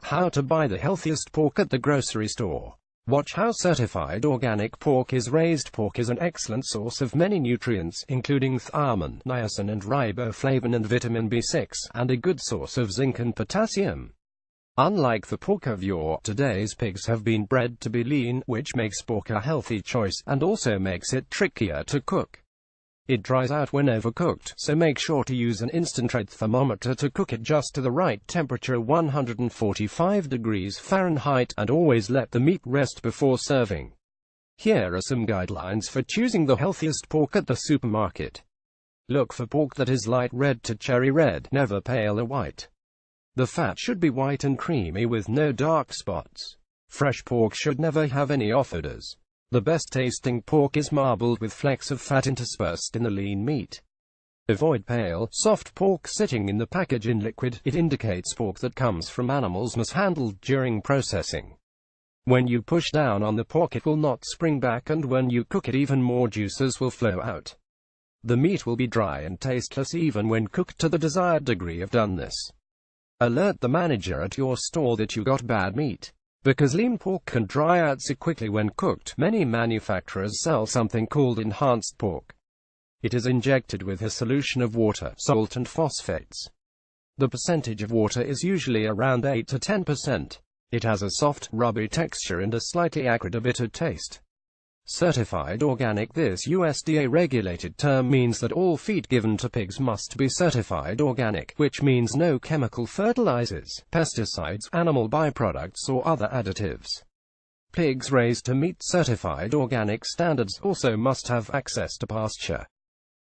How to buy the healthiest pork at the grocery store. Watch how certified organic pork is. Raised pork is an excellent source of many nutrients, including thiamine, niacin and riboflavin and vitamin B6, and a good source of zinc and potassium. Unlike the pork of yore, today's pigs have been bred to be lean, which makes pork a healthy choice, and also makes it trickier to cook. It dries out when overcooked, so make sure to use an instant red thermometer to cook it just to the right temperature, 145 degrees Fahrenheit, and always let the meat rest before serving. Here are some guidelines for choosing the healthiest pork at the supermarket. Look for pork that is light red to cherry red, never pale or white. The fat should be white and creamy with no dark spots. Fresh pork should never have any off odors. The best tasting pork is marbled with flecks of fat interspersed in the lean meat. Avoid pale, soft pork sitting in the package in liquid. It indicates pork that comes from animals mishandled during processing. When you push down on the pork, it will not spring back, and when you cook it, even more juices will flow out. The meat will be dry and tasteless even when cooked to the desired degree of doneness. Alert the manager at your store that you got bad meat. Because lean pork can dry out so quickly when cooked, many manufacturers sell something called enhanced pork. It is injected with a solution of water, salt and phosphates. The percentage of water is usually around 8 to 10%. It has a soft, rubbery texture and a slightly acrid or bitter taste. Certified organic. This USDA-regulated term means that all feed given to pigs must be certified organic, which means no chemical fertilizers, pesticides, animal byproducts or other additives. Pigs raised to meet certified organic standards also must have access to pasture.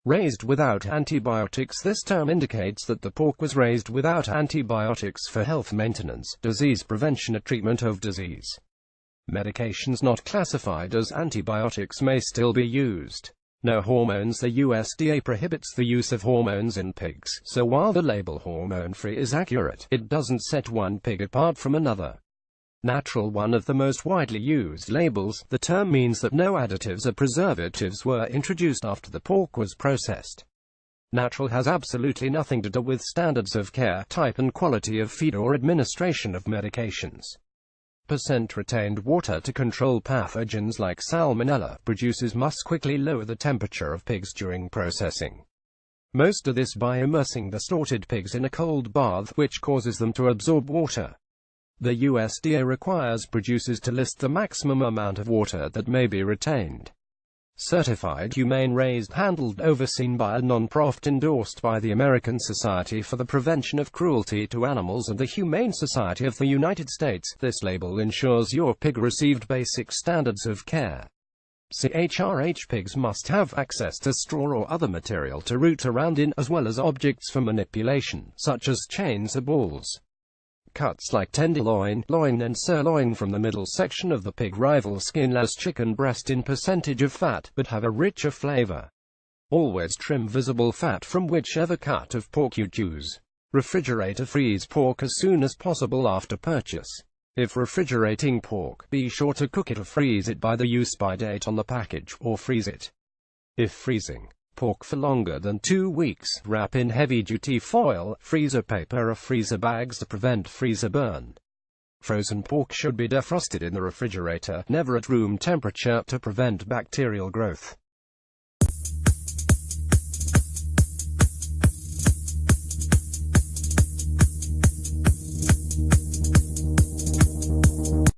Raised without antibiotics. This term indicates that the pork was raised without antibiotics for health maintenance, disease prevention or treatment of disease. Medications not classified as antibiotics may still be used. No hormones. The USDA prohibits the use of hormones in pigs, so while the label hormone-free is accurate, it doesn't set one pig apart from another. Natural. One of the most widely used labels. The term means that no additives or preservatives were introduced after the pork was processed. Natural has absolutely nothing to do with standards of care, type and quality of feed or administration of medications. Retained water. To control pathogens like salmonella, producers must quickly lower the temperature of pigs during processing. Most do this by immersing the slaughtered pigs in a cold bath, which causes them to absorb water. The USDA requires producers to list the maximum amount of water that may be retained. Certified humane. Raised, handled, overseen by a non-profit endorsed by the American Society for the Prevention of Cruelty to Animals and the Humane Society of the United States. This label ensures your pig received basic standards of care. CHRH. Pigs must have access to straw or other material to root around in, as well as objects for manipulation, such as chains or balls. Cuts like tenderloin, loin and sirloin from the middle section of the pig rival skinless chicken breast in percentage of fat, but have a richer flavor. Always trim visible fat from whichever cut of pork you choose. Refrigerate or freeze pork as soon as possible after purchase. If refrigerating pork, be sure to cook it or freeze it by the use-by date on the package, or freeze it. If freezing pork for longer than 2 weeks, wrap in heavy-duty foil, freezer paper or freezer bags to prevent freezer burn. Frozen pork should be defrosted in the refrigerator, never at room temperature, to prevent bacterial growth.